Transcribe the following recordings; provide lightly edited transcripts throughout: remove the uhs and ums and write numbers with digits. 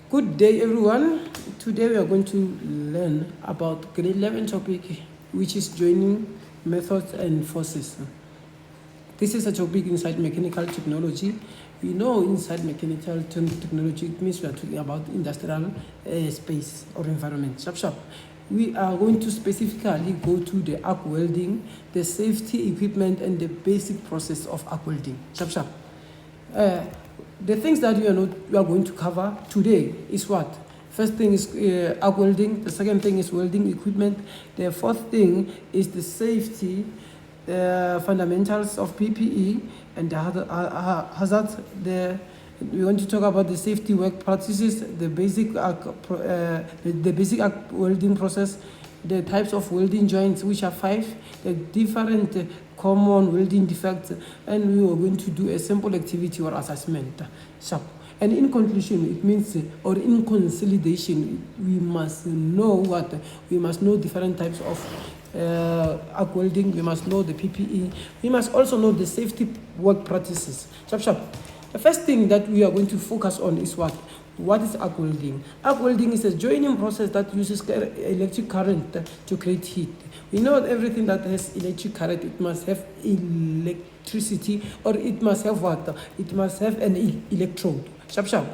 Good day, everyone. Today we are going to learn about grade 11 topic, which is joining methods and forces. This is a topic inside mechanical technology. We know inside mechanical technology, it means we are talking about industrial space or environment. Sharp. We are going to specifically go to the arc welding, the safety equipment, and the basic process of arc welding. Sharp. The things that we are going to cover today is what? First thing is arc welding. The second thing is welding equipment. The fourth thing is the safety fundamentals of PPE and the hazard. We want to talk about the safety work practices, the basic arc welding process, the types of welding joints, which are 5, the different common welding defects, and we are going to do a simple activity or assessment. Sharp. And in conclusion, it means, or in consolidation, we must know what? We must know different types of arc welding, we must know the PPE, we must also know the safety work practices. Sharp. The first thing that we are going to focus on is what? What is arc welding? Arc welding is a joining process that uses electric current to create heat. We know that everything that has electric current, it must have electricity, or it must have what? It must have an electrode. Sharp.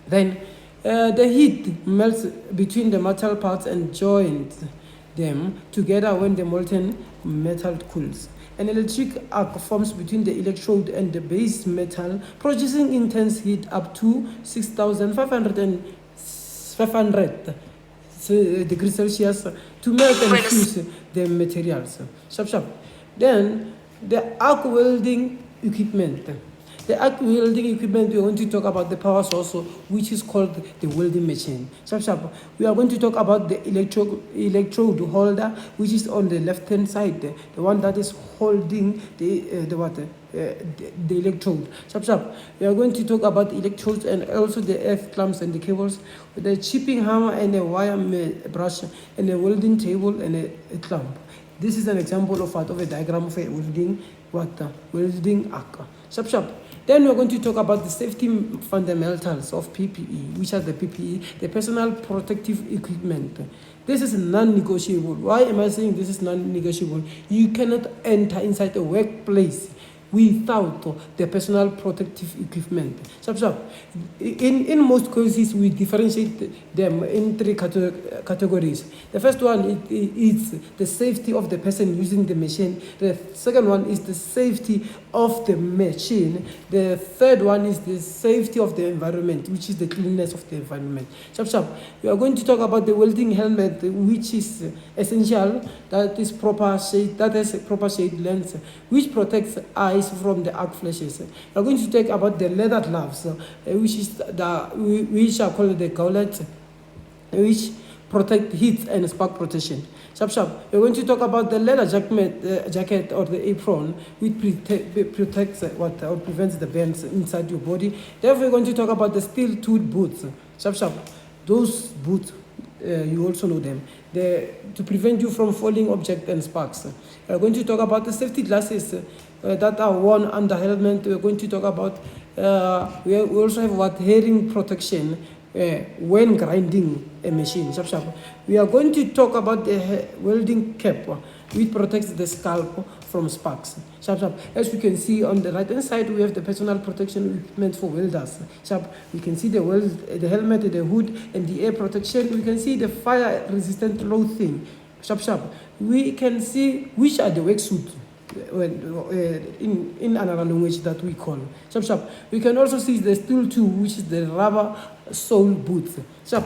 Then the heat melts between the metal parts and joins them together when the molten metal cools. An electric arc forms between the electrode and the base metal, producing intense heat up to 6,500 degrees Celsius to melt and fuse the materials. Sharp. Then the arc welding equipment. The arc welding equipment, we are going to talk about the power source, which is called the welding machine. Sharp. We are going to talk about the electrode holder, which is on the left hand side, the one that is holding the electrode. Sharp. We are going to talk about electrodes and also the earth clamps and the cables, the chipping hammer and a wire brush and a welding table and a clamp. This is an example of a diagram of a welding arc. Sharp. Then we're going to talk about the safety fundamentals of PPE, which are the PPE, the personal protective equipment. This is non-negotiable. Why am I saying this is non-negotiable? You cannot enter inside a workplace without the personal protective equipment. Sharp. In most cases, we differentiate them in 3 categories. The first one is the safety of the person using the machine. The second one is the safety of the machine. The third one is the safety of the environment, which is the cleanliness of the environment. Sharp. We are going to talk about the welding helmet, which is essential, that is proper shade, that has a proper shade lens, which protects eyes from the arc flashes. We are going to talk about the leather gloves, which are called the gauntlets, which protect heat and spark protection. Sharp. We're going to talk about the leather jacket or the apron, which protects or prevents the burns inside your body. Therefore, we're going to talk about the steel-toed boots. Sharp. Those boots, you also know them, to prevent you from falling objects and sparks. We're going to talk about the safety glasses that are worn under helmet. We're going to talk about, we also have hearing protection when grinding a machine. Sharp. We are going to talk about the welding cap, which protects the scalp from sparks. Sharp. As we can see on the right hand side, we have the personal protection equipment for welders. Sharp. We can see the helmet, the hood, and the air protection. We can see the fire resistant clothing. Sharp. We can see which are the work suits in another language that we call. Sharp. We can also see the steel too, which is the rubber sole boots. Sharp.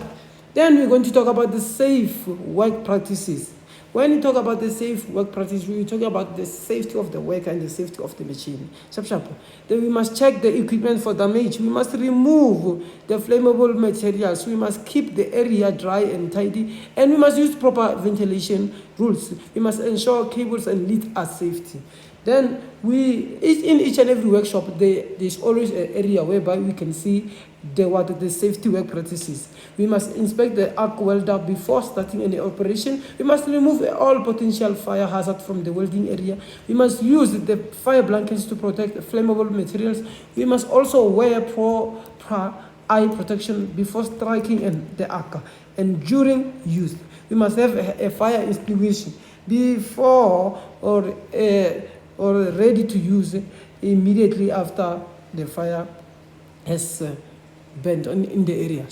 Then we're going to talk about the safe work practices. When we talk about the safe work practice, we talk about the safety of the worker and the safety of the machine. Sharp. Then we must check the equipment for damage. We must remove the flammable materials. We must keep the area dry and tidy. And we must use proper ventilation rules. We must ensure cables and leads are safety. Then in each and every workshop, there's always an area whereby we can see the safety work practices. We must inspect the arc welder before starting any operation. We must remove all potential fire hazard from the welding area. We must use the fire blankets to protect flammable materials. We must also wear proper eye protection before striking the arc, and during use. We must have a fire extinguisher before or ready to use immediately after the fire has burnt in the area.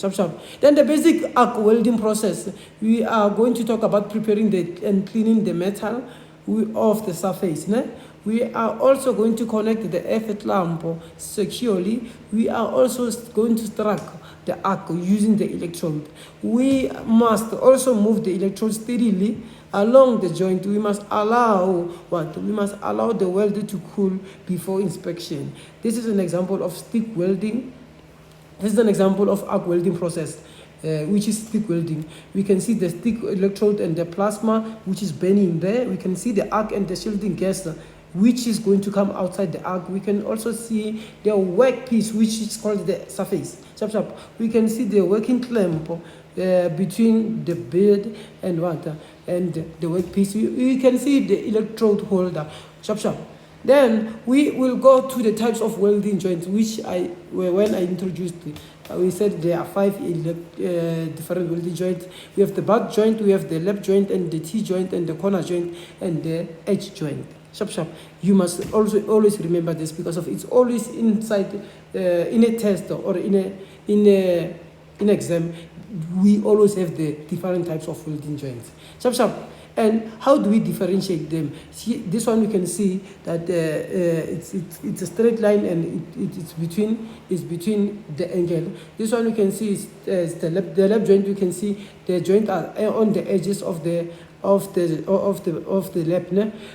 Then the basic arc welding process. We are going to talk about preparing and cleaning the metal of the surface. We are also going to connect the earth lamp securely. We are also going to strike the arc using the electrode. We must also move the electrode steadily along the joint. We must allow the weld to cool before inspection. This is an example of stick welding. This is an example of arc welding process, which is stick welding. We can see the stick electrode and the plasma, which is burning there. We can see the arc and the shielding gas, which is going to come outside the arc. We can also see the workpiece, which is called the surface. We can see the working clamp between the bed and the workpiece. We can see the electrode holder. Then we will go to the types of welding joints, which when I introduced we said there are 5 different welding joints. We have the butt joint, we have the lap joint, and the T-joint, and the corner joint, and the edge joint. You must also always remember this, because it's always inside in a test or in an exam. We always have the different types of welding joints. And how do we differentiate them? See, this one we can see that it's a straight line, and it's between the angle. This one we can see is the lap joint. You can see the joint are on the edges of the lap.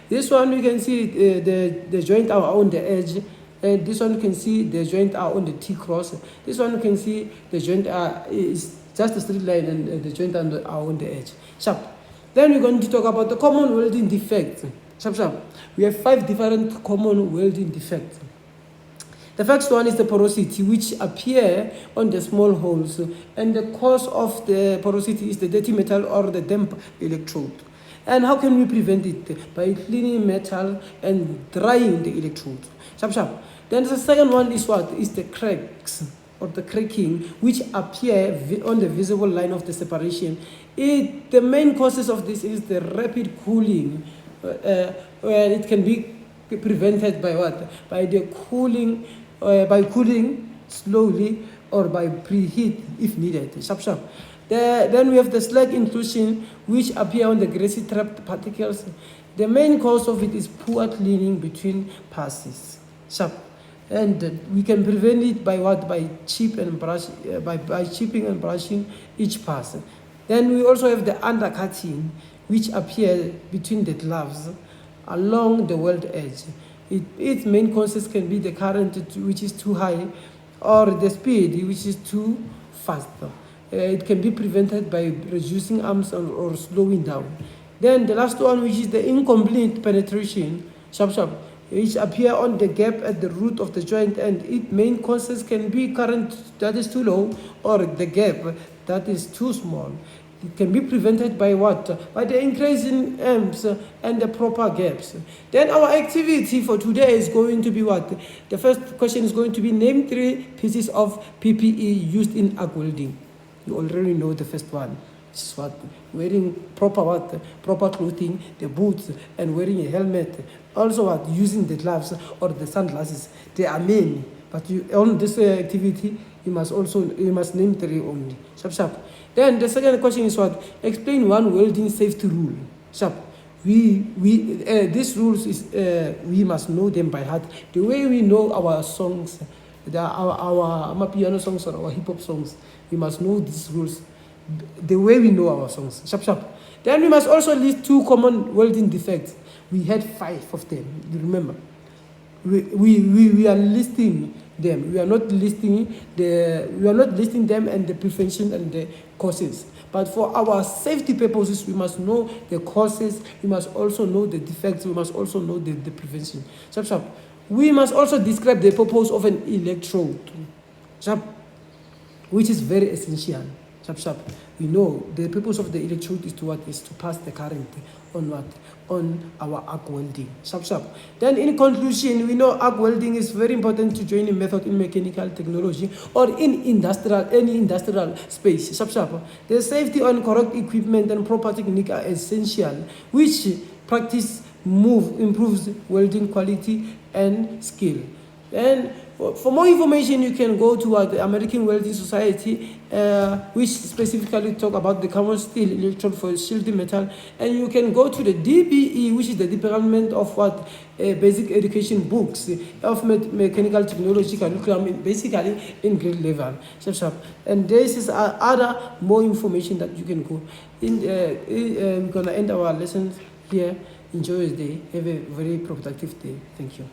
This one we can see the joint are on the edge. And this one you can see the joint are on the T-cross. This one you can see the joint is just a straight line, and the joint are on the edge. Then we're going to talk about the common welding defects. We have 5 different common welding defects. The first one is the porosity, which appear on the small holes, and the cause of the porosity is the dirty metal or the damp electrode. And how can we prevent it? By cleaning metal and drying the electrode. Then the second one is what? Is the cracks or the cracking, which appear on the visible line of the separation. The main causes of this is the rapid cooling, where it can be prevented by what? By cooling slowly, or by preheat if needed. Then we have the slag inclusion, which appear on the greasy trapped particles. The main cause of it is poor cleaning between passes. And we can prevent it by what? By chipping and brushing each pass. Then we also have the undercutting, which appear between the gloves along the weld edge. Its main causes can be the current, which is too high, or the speed, which is too fast. It can be prevented by reducing arms or slowing down. Then the last one, which is the incomplete penetration, which appear on the gap at the root of the joint, and its main causes can be current that is too low, or the gap that is too small. It can be prevented by what? By the increase in amps and the proper gaps. Then our activity for today is going to be what? The first question is going to be name 3 pieces of PPE used in arc welding. You already know the first one. This is what? Wearing proper clothing, the boots, and wearing a helmet. Also what? Using the gloves or the sunglasses. There are many, but on this activity you must name 3 only. Then the second question is what? Explain one welding safety rule. These rules is we must know them by heart. The way we know our songs, our Amapiano songs or our hip hop songs, we must know these rules the way we know our songs. Then we must also list 2 common welding defects. We had 5 of them. You remember? We are listing them. We are not listing them and the prevention and the causes. But for our safety purposes, we must know the causes. We must also know the defects. We must also know the prevention. We must also describe the purpose of an electrode, which is very essential. Sharp, sharp. We know the purpose of the electrode is to what? Is to pass the current on what? On our arc welding. Sharp, sharp. Then in conclusion, we know arc welding is very important to join a method in mechanical technology or in any industrial space. Sharp, sharp. The safety and correct equipment and proper technique are essential, which practice improves welding quality and skill. And for more information, you can go to the American Welding Society, which specifically talk about the carbon steel electrode for shielding metal. And you can go to the DBE, which is the Department of what basic education books of mechanical technology curriculum, basically in grade level. And this is other more information that you can go. We're gonna end our lessons here. Enjoy the day. Have a very productive day. Thank you.